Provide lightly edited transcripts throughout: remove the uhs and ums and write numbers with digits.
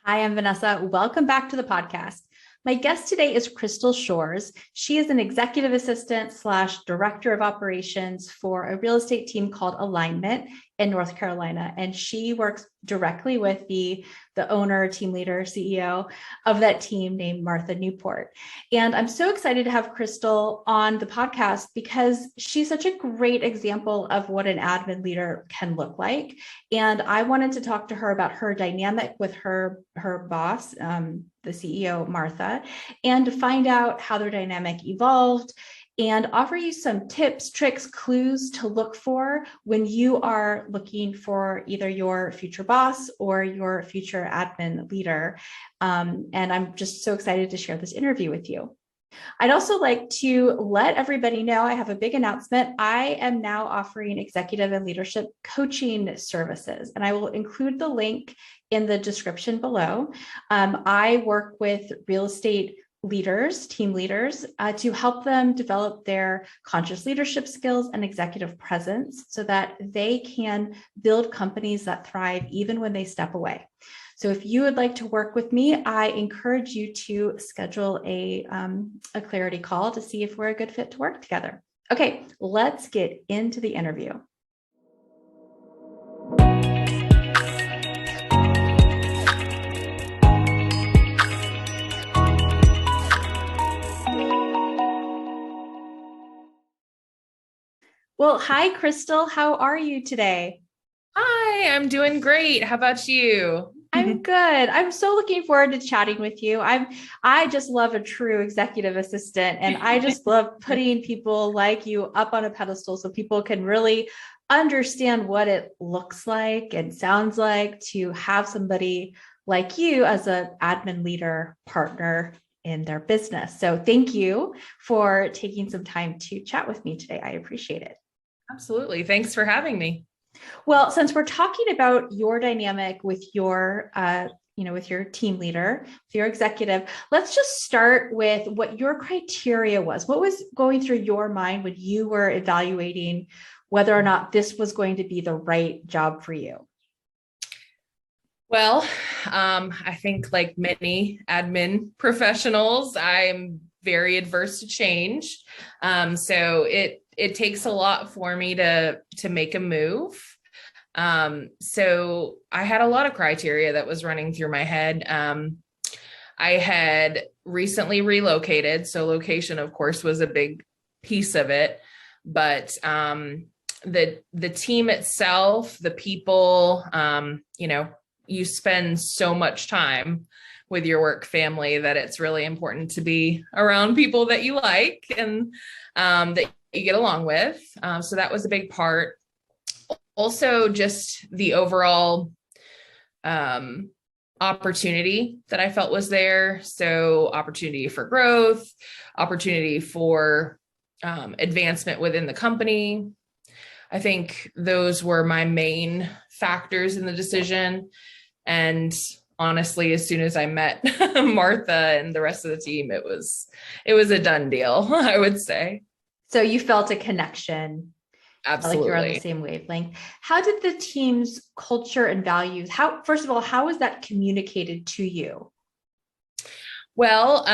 Hi, I'm Vanessa. Welcome back to the podcast. My guest today is Crystal Shores. She is an executive assistant / director of operations for a real estate team called Alignment in North Carolina. And she works directly with the owner, team leader, CEO of that team named Martha Newport. And I'm so excited to have Crystal on the podcast because she's such a great example of what an admin leader can look like. And I wanted to talk to her about her dynamic with her boss, the CEO, Martha, and to find out how their dynamic evolved and offer you some tips, tricks, clues to look for when you are looking for either your future boss or your future admin leader. And I'm just so excited to share this interview with you. I'd also like to let everybody know I have a big announcement. I am now offering executive and leadership coaching services, and I will include the link in the description below. I work with real estate leaders, team leaders, to help them develop their conscious leadership skills and executive presence so that they can build companies that thrive even when they step away. So if you would like to work with me, I encourage you to schedule a clarity call to see if we're a good fit to work together. Okay, let's get into the interview. Well, hi, Crystal. How are you today? Hi, I'm doing great. How about you? I'm good. I'm so looking forward to chatting with you. I just love a true executive assistant, and I just love putting people like you up on a pedestal so people can really understand what it looks like and sounds like to have somebody like you as an admin leader partner in their business. So thank you for taking some time to chat with me today. I appreciate it. Absolutely. Thanks for having me. Well, since we're talking about your dynamic with your, with your team leader, with your executive, let's just start with what your criteria was. What was going through your mind when you were evaluating whether or not this was going to be the right job for you? Well, I think like many admin professionals, I'm very adverse to change. So it takes a lot for me to make a move. So I had a lot of criteria that was running through my head. I had recently relocated, so location, of course, was a big piece of it. But the team itself, the people, you spend so much time with your work family that it's really important to be around people that you like and that you get along with. So that was a big part. Also, just the overall opportunity that I felt was there. So opportunity for growth, opportunity for advancement within the company. I think those were my main factors in the decision. And honestly, as soon as I met Martha and the rest of the team, it was a done deal, I would say. So you felt a connection. Absolutely. Like you're on the same wavelength. How did the team's culture and values, first of all, how was that communicated to you? Well,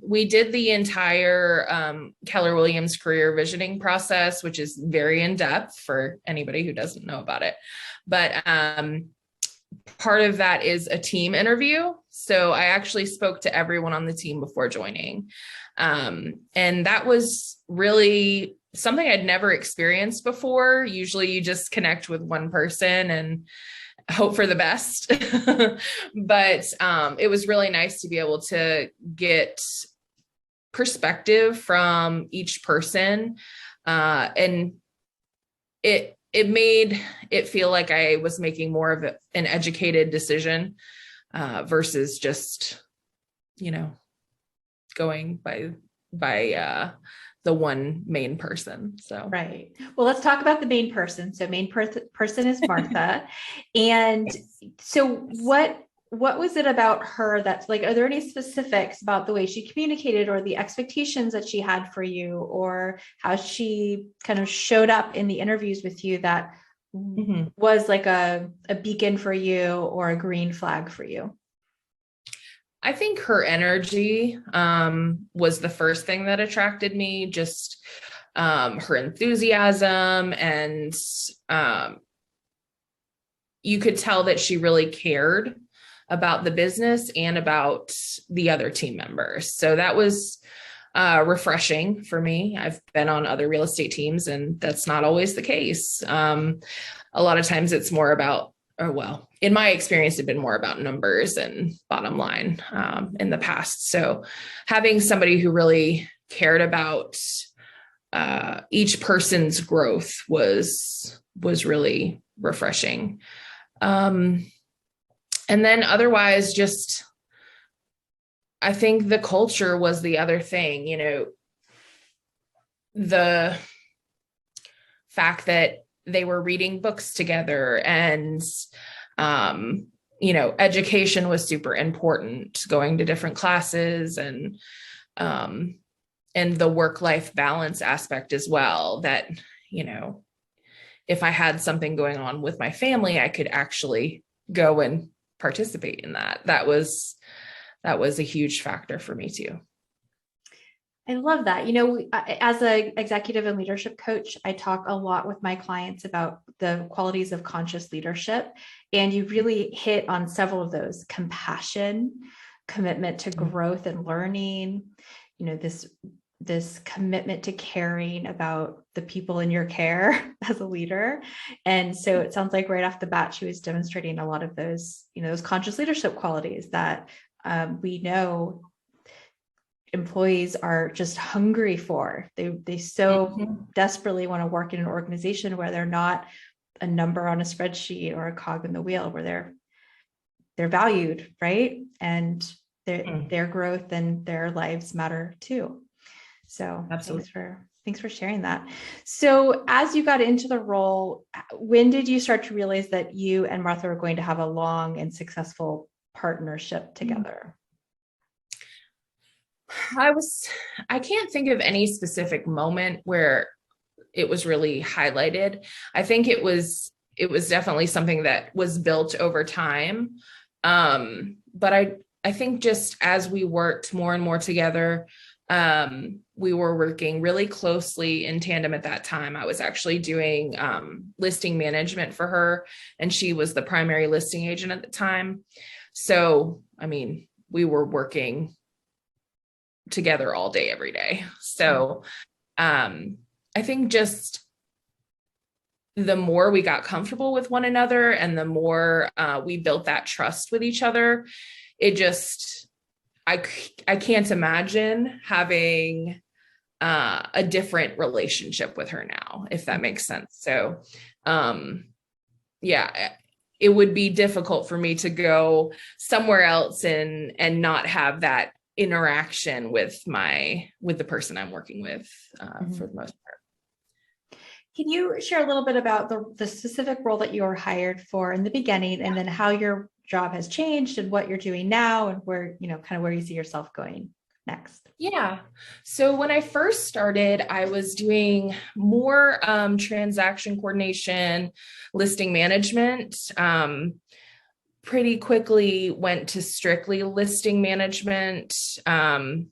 we did the entire Keller Williams career visioning process, which is very in-depth for anybody who doesn't know about it. But part of that is a team interview. So I actually spoke to everyone on the team before joining. And that was really something I'd never experienced before. Usually you just connect with one person and hope for the best. But it was really nice to be able to get perspective from each person. And it made it feel like I was making more of an educated decision versus just, going by the one main person. So, right. Well, let's talk about the main person. So main person is Martha. And so what was it about her that's like, are there any specifics about the way she communicated or the expectations that she had for you or how she kind of showed up in the interviews with you that was like a beacon for you or a green flag for you? I think her energy was the first thing that attracted me, just her enthusiasm, and you could tell that she really cared about the business and about the other team members. So that was refreshing for me. I've been on other real estate teams, and that's not always the case. A lot of times it's more about, or well, in my experience, it's been more about numbers and bottom line in the past. So having somebody who really cared about each person's growth was really refreshing. And then otherwise, just, I think the culture was the other thing, you know, the fact that they were reading books together, and, you know, education was super important, going to different classes, and the work-life balance aspect as well, that, you know, if I had something going on with my family, I could actually go and participate in that. That was a huge factor for me too. I love that. You know, as an executive and leadership coach, I talk a lot with my clients about the qualities of conscious leadership. And you really hit on several of those: compassion, commitment to growth and learning, you know, this commitment to caring about the people in your care as a leader. And so it sounds like right off the bat, she was demonstrating a lot of those, you know, those conscious leadership qualities that we know employees are just hungry for. They so desperately want to work in an organization where they're not a number on a spreadsheet or a cog in the wheel, where they're valued, right? And their growth and their lives matter too. So absolutely. Thanks for sharing that. So as you got into the role, when did you start to realize that you and Martha were going to have a long and successful partnership together? I can't think of any specific moment where it was really highlighted. I think it was definitely something that was built over time. But I think just as we worked more and more together, we were working really closely in tandem at that time. I was actually doing listing management for her, and she was the primary listing agent at the time. So, I mean, we were working together all day, every day. So, I think just the more we got comfortable with one another, and the more we built that trust with each other, it just, I can't imagine having a different relationship with her now, if that makes sense. So, yeah, it would be difficult for me to go somewhere else and not have that interaction with the person I'm working with for the most part. Can you share a little bit about the specific role that you were hired for in the beginning, and then how your job has changed and what you're doing now, and where, you know, kind of where you see yourself going next? Yeah. So when I first started, I was doing more transaction coordination, listing management. Pretty quickly went to strictly listing management. And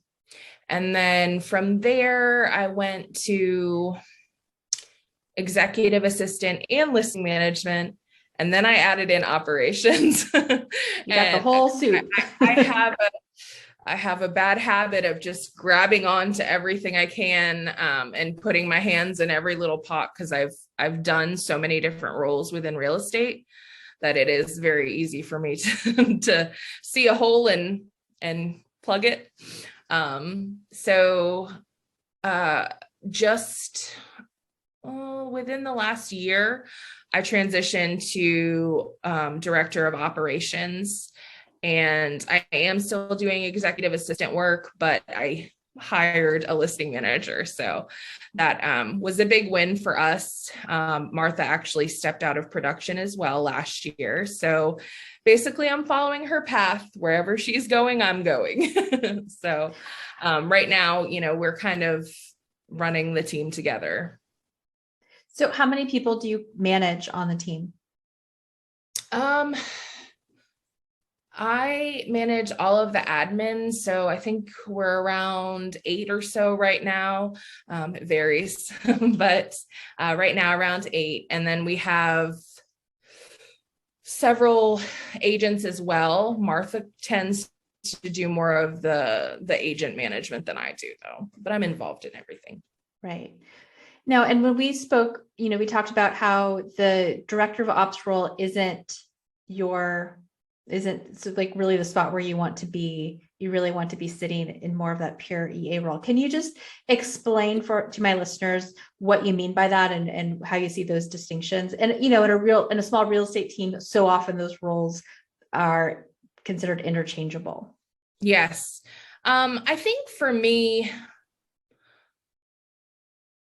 then from there, I went to executive assistant and listing management. And then I added in operations. You got the whole suit. I have a bad habit of just grabbing on to everything I can and putting my hands in every little pot, because I've done so many different roles within real estate that it is very easy for me to see a hole and plug it. So just within the last year, I transitioned to director of operations, and I am still doing executive assistant work, but I hired a listing manager. So that was a big win for us. Martha actually stepped out of production as well last year. So basically I'm following her path. Wherever she's going, I'm going. So right now, you know, we're kind of running the team together. So how many people do you manage on the team? I manage all of the admin. So I think we're around 8 or so right now. It varies, but right now around 8. And then we have several agents as well. Martha tends to do more of the agent management than I do, though, but I'm involved in everything. Right. Now, and when we spoke, we talked about how the director of ops role isn't so like really the spot where you want to be. You really want to be sitting in more of that pure EA role. Can you just explain to my listeners what you mean by that and how you see those distinctions? And, in a small real estate team, so often those roles are considered interchangeable. Yes. I think for me,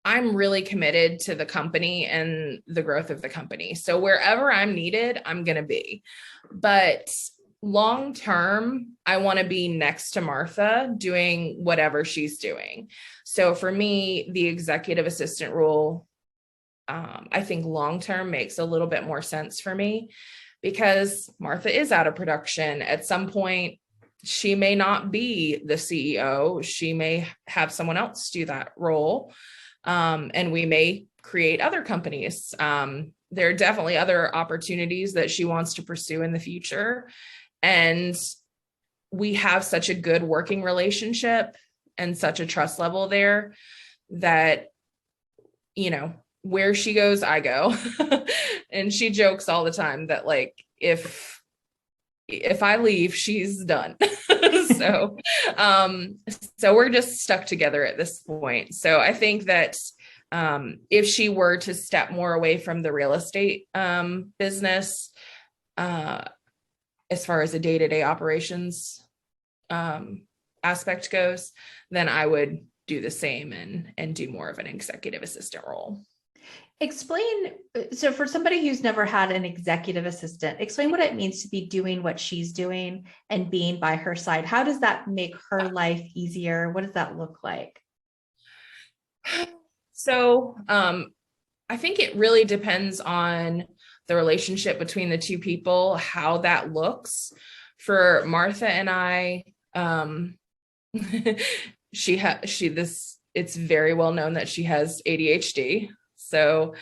I'm really committed to the company and the growth of the company. So wherever I'm needed, I'm going to be. But long term, I want to be next to Martha doing whatever she's doing. So for me, the executive assistant role, I think long term makes a little bit more sense for me because Martha is out of production. At some point, she may not be the CEO. She may have someone else do that role. And we may create other companies. There are definitely other opportunities that she wants to pursue in the future. And we have such a good working relationship and such a trust level there that, where she goes, I go. And she jokes all the time that like, if I leave, she's done. So, so we're just stuck together at this point. So I think that, if she were to step more away from the real estate, business, as far as the day-to-day operations, aspect goes, then I would do the same and do more of an executive assistant role. Explain, so for somebody who's never had an executive assistant, explain what it means to be doing what she's doing and being by her side. How does that make her life easier? What does that look like? So, I think it really depends on the relationship between the two people, how that looks. For Martha and I, it's very well known that she has ADHD. So,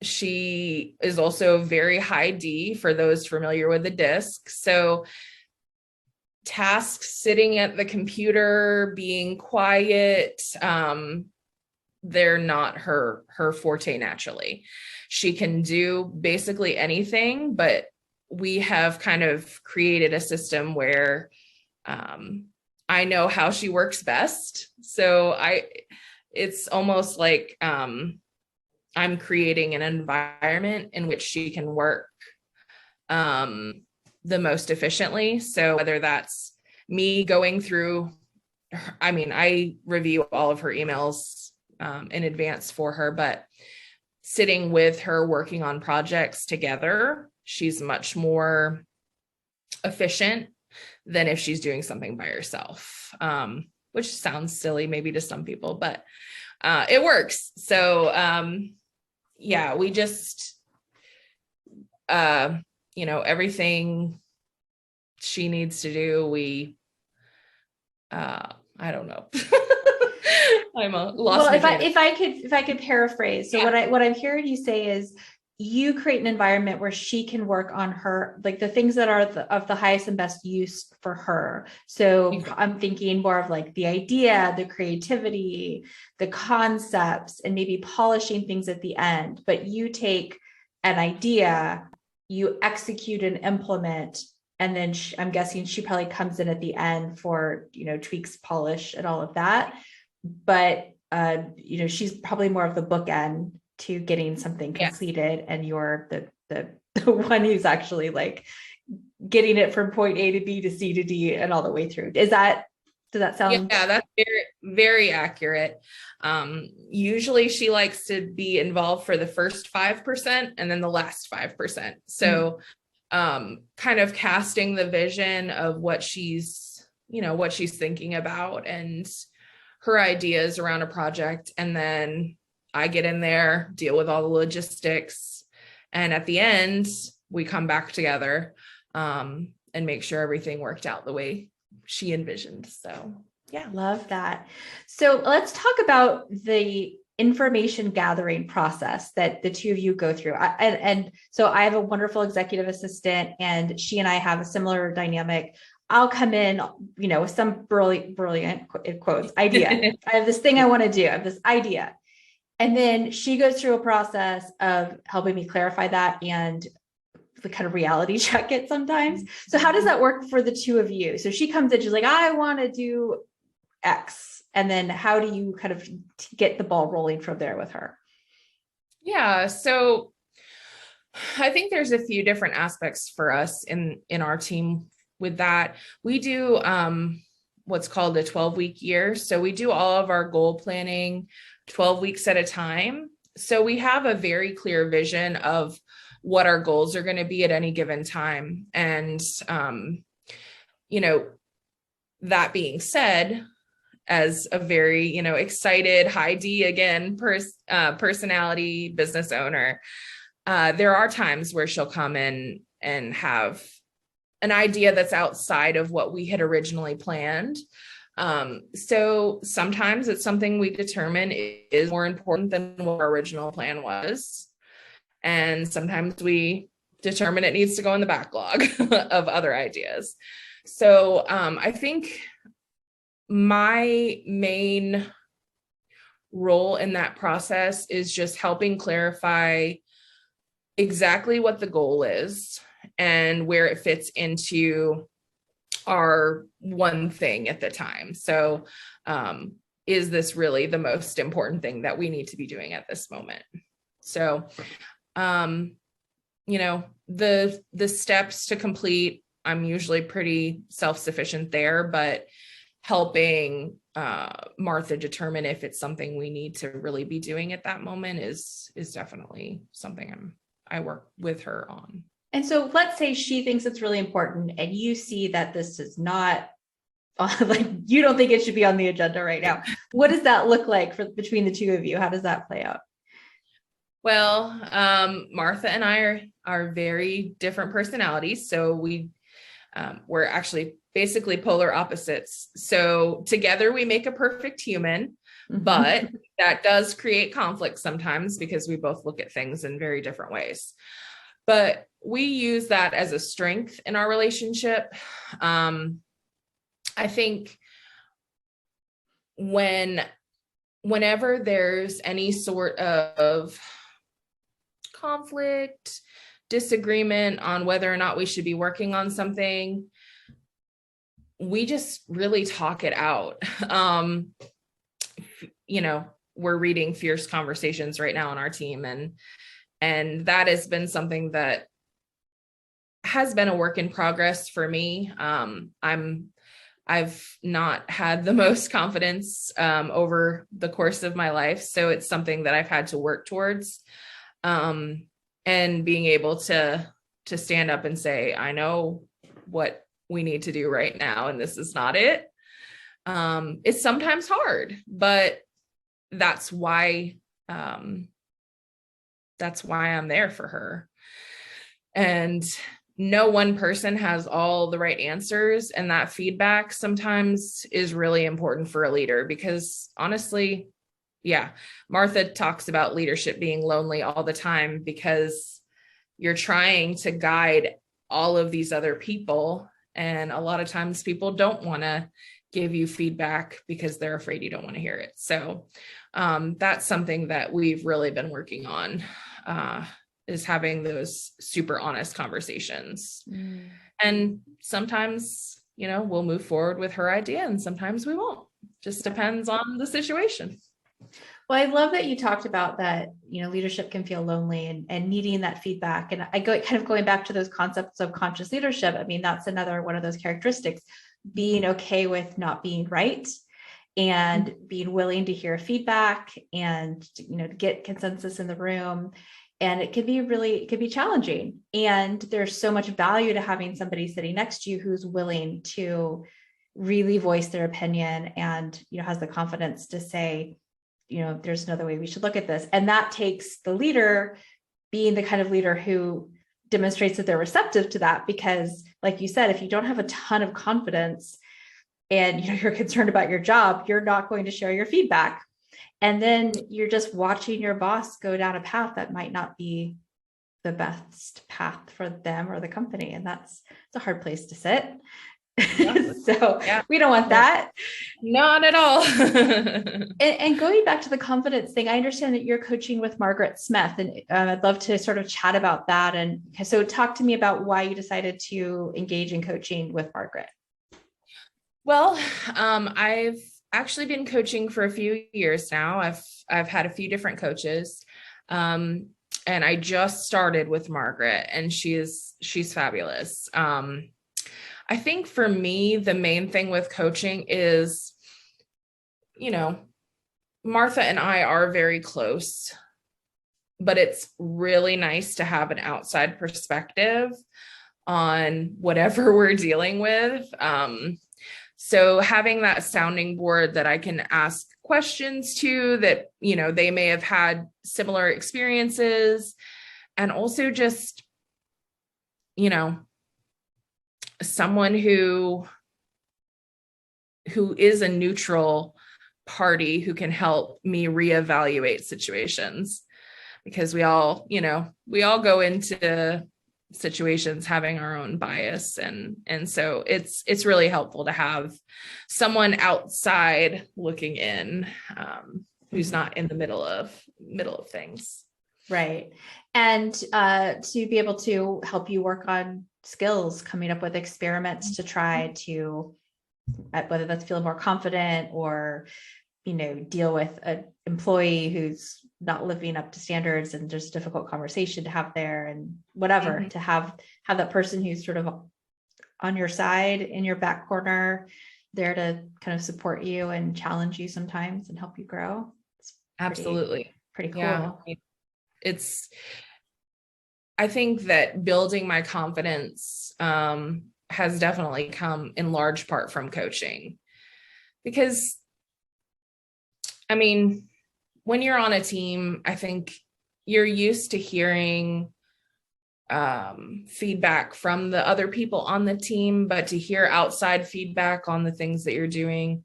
she is also very high D for those familiar with the disc. So tasks sitting at the computer, being quiet, they're not her forte naturally. She can do basically anything, but we have kind of created a system where I know how she works best. So it's almost like I'm creating an environment in which she can work the most efficiently. So whether that's me going through, I review all of her emails in advance for her, but sitting with her working on projects together, she's much more efficient than if she's doing something by herself, which sounds silly maybe to some people, but it works. So yeah, we just, everything she needs to do, I don't know. I'm a lost. Well, if I could paraphrase, so yeah. What I'm hearing you say is you create an environment where she can work on her, like the things that are of the highest and best use for her. So exactly. I'm thinking more of like the idea, the creativity, the concepts, and maybe polishing things at the end. But you take an idea, you execute and implement, and then I'm guessing she probably comes in at the end for, tweaks, polish, and all of that. But, she's probably more of the bookend to getting something completed, and you're the one who's actually like getting it from point A to B to C to D and all the way through. Does that sound? Yeah, that's very, very accurate. Usually she likes to be involved for the first 5% and then the last 5%. So, kind of casting the vision of what she's thinking about and her ideas around a project. And then I get in there, deal with all the logistics. And at the end, we come back together. make sure everything worked out the way she envisioned. So yeah. Love that. So let's talk about the information gathering process that the two of you go through. And so I have a wonderful executive assistant, and she and I have a similar dynamic. I'll come in, with some brilliant quotes idea. I have this thing I want to do. I have this idea. And then she goes through a process of helping me clarify that and the kind of reality check it sometimes. So how does that work for the two of you? So she comes in, she's like, I want to do X. And then how do you kind of get the ball rolling from there with her? Yeah. So I think there's a few different aspects for us in our team with that. We do what's called a 12-week year. So we do all of our goal planning 12 weeks at a time. So we have a very clear vision of what our goals are going to be at any given time. And, that being said, as a very, excited, high D again, personality business owner, there are times where she'll come in and have an idea that's outside of what we had originally planned. So sometimes it's something we determine is more important than what our original plan was. And sometimes we determine it needs to go in the backlog of other ideas. So I think my main role in that process is just helping clarify exactly what the goal is and where it fits into our one thing at the time. So is this really the most important thing that we need to be doing at this moment? So, the steps to complete, I'm usually pretty self-sufficient there, but helping Martha determine if it's something we need to really be doing at that moment is definitely something I work with her on. And so let's say she thinks it's really important and you see that this is not you don't think it should be on the agenda right now. What does that look like between the two of you? How does that play out? Well, Martha and I are very different personalities. So we're actually basically polar opposites. So together we make a perfect human, but that does create conflict sometimes because we both look at things in very different ways. But we use that as a strength in our relationship. I think whenever there's any sort of conflict, disagreement on whether or not we should be working on something, we just really talk it out. We're reading Fierce Conversations right now on our team, and that has been something that has been a work in progress for me. I've not had the most confidence over the course of my life. So it's something that I've had to work towards. And being able to stand up and say, I know what we need to do right now, and this is not it. It's sometimes hard, but that's why I'm there for her. And no one person has all the right answers. And that feedback sometimes is really important for a leader because honestly, yeah, Martha talks about leadership being lonely all the time because you're trying to guide all of these other people. And a lot of times people don't want to give you feedback because they're afraid you don't want to hear it. So that's something that we've really been working on, is having those super honest conversations. And sometimes, we'll move forward with her idea and sometimes we won't. Just depends on the situation. Well, I love that you talked about that, leadership can feel lonely and needing that feedback. And going back to those concepts of conscious leadership. I mean, that's another one of those characteristics, being okay with not being right and being willing to hear feedback and, get consensus in the room. And it can be challenging. And there's so much value to having somebody sitting next to you who's willing to really voice their opinion and, has the confidence to say, there's another way we should look at this. And that takes the leader being the kind of leader who demonstrates that they're receptive to that, because like you said, if you don't have a ton of confidence and you're concerned about your job, you're not going to share your feedback. And then you're just watching your boss go down a path that might not be the best path for them or the company. And it's a hard place to sit. Yeah. So yeah. We don't want that. Not at all. And going back to the confidence thing, I understand that you're coaching with Margaret Smith, and I'd love to sort of chat about that. And so talk to me about why you decided to engage in coaching with Margaret. Well, I've actually been coaching for a few years now. I've had a few different coaches. And I just started with Margaret, and she's fabulous. I think for me, the main thing with coaching is, Martha and I are very close, but it's really nice to have an outside perspective on whatever we're dealing with. So having that sounding board that I can ask questions to that, they may have had similar experiences, and also just, someone who is a neutral party who can help me reevaluate situations, because we all go into situations having our own bias, and so it's really helpful to have someone outside looking in, who's not in the middle of things. Right. And to be able to help you work on skills, coming up with experiments to try to, whether that's feel more confident or, deal with an employee who's not living up to standards, and there's a difficult conversation to have there, and whatever, to have that person who's sort of on your side, in your back corner, there to kind of support you and challenge you sometimes and help you grow. It's absolutely pretty cool. Yeah. I think that building my confidence has definitely come in large part from coaching, because when you're on a team, I think you're used to hearing feedback from the other people on the team, but to hear outside feedback on the things that you're doing,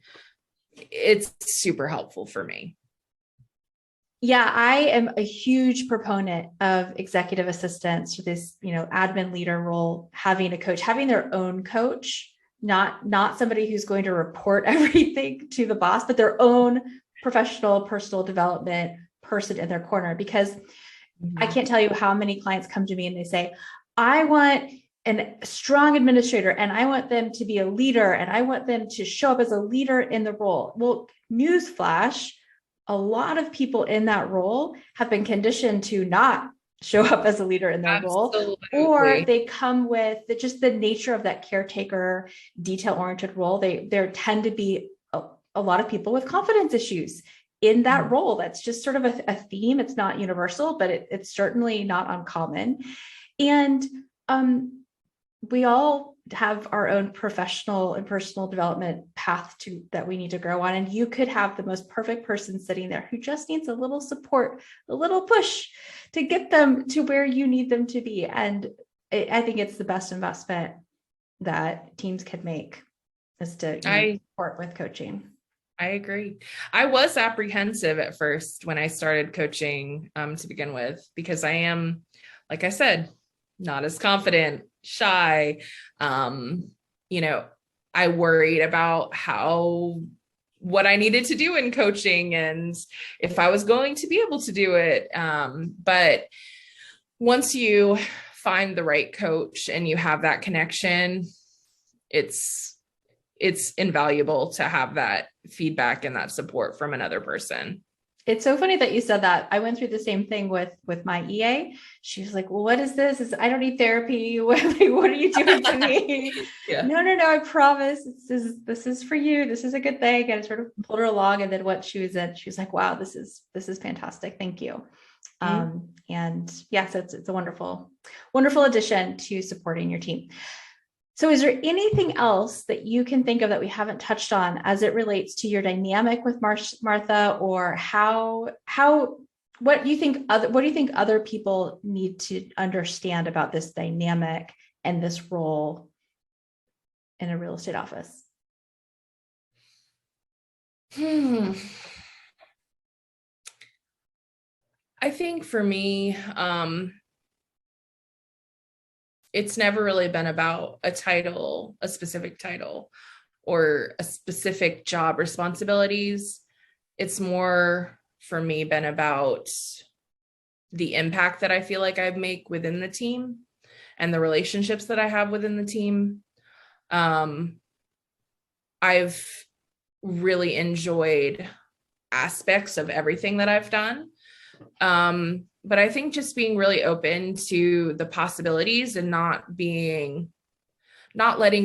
it's super helpful for me. Yeah, I am a huge proponent of executive assistants, or this, admin leader role, having a coach, having their own coach, not somebody who's going to report everything to the boss, but their own professional personal development person in their corner. Because I can't tell you how many clients come to me and they say, I want a strong administrator, and I want them to be a leader, and I want them to show up as a leader in the role. Well, newsflash, a lot of people in that role have been conditioned to not show up as a leader in their role, or they come with just the nature of that caretaker, detail-oriented role. There tend to be a lot of people with confidence issues in that role. That's just sort of a theme. It's not universal, but it's certainly not uncommon. And we all have our own professional and personal development path that we need to grow on. And you could have the most perfect person sitting there who just needs a little support, a little push to get them to where you need them to be. And I think it's the best investment that teams can make, is to support with coaching. I agree. I was apprehensive at first when I started coaching to begin with, because I am, like I said, not as confident, shy. I worried about what I needed to do in coaching and if I was going to be able to do it. But once you find the right coach and you have that connection, it's invaluable to have that feedback and that support from another person. It's so funny that you said that. I went through the same thing with my EA. She was like, well, what is this? I don't need therapy. What are you doing to me? Yeah. No, I promise. This is for you. This is a good thing. And I sort of pulled her along. And then what she was like, wow, this is fantastic. Thank you. And yes, it's a wonderful, wonderful addition to supporting your team. So is there anything else that you can think of that we haven't touched on as it relates to your dynamic with Martha, or what do you think other people need to understand about this dynamic and this role in a real estate office? I think for me, it's never really been about a title, a specific title, or a specific job responsibilities. It's more for me been about the impact that I feel like I make within the team and the relationships that I have within the team. I've really enjoyed aspects of everything that I've done. But I think just being really open to the possibilities and not letting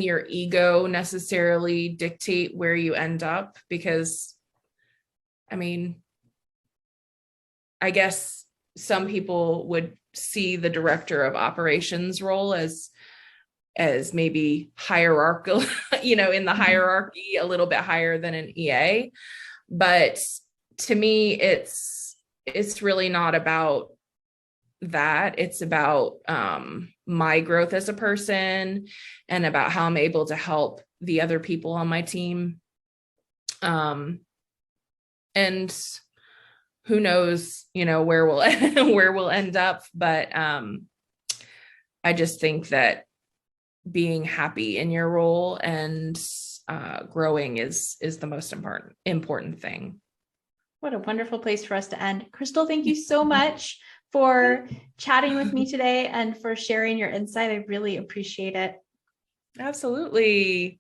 your ego necessarily dictate where you end up, because I mean, I guess some people would see the director of operations role as maybe hierarchical, in the hierarchy a little bit higher than an EA. But to me, it's really not about that. It's about my growth as a person and about how I'm able to help the other people on my team. And who knows, where we'll end up. But I just think that being happy in your role and growing is the most important thing. What a wonderful place for us to end. Crystal, thank you so much for chatting with me today and for sharing your insight. I really appreciate it. Absolutely.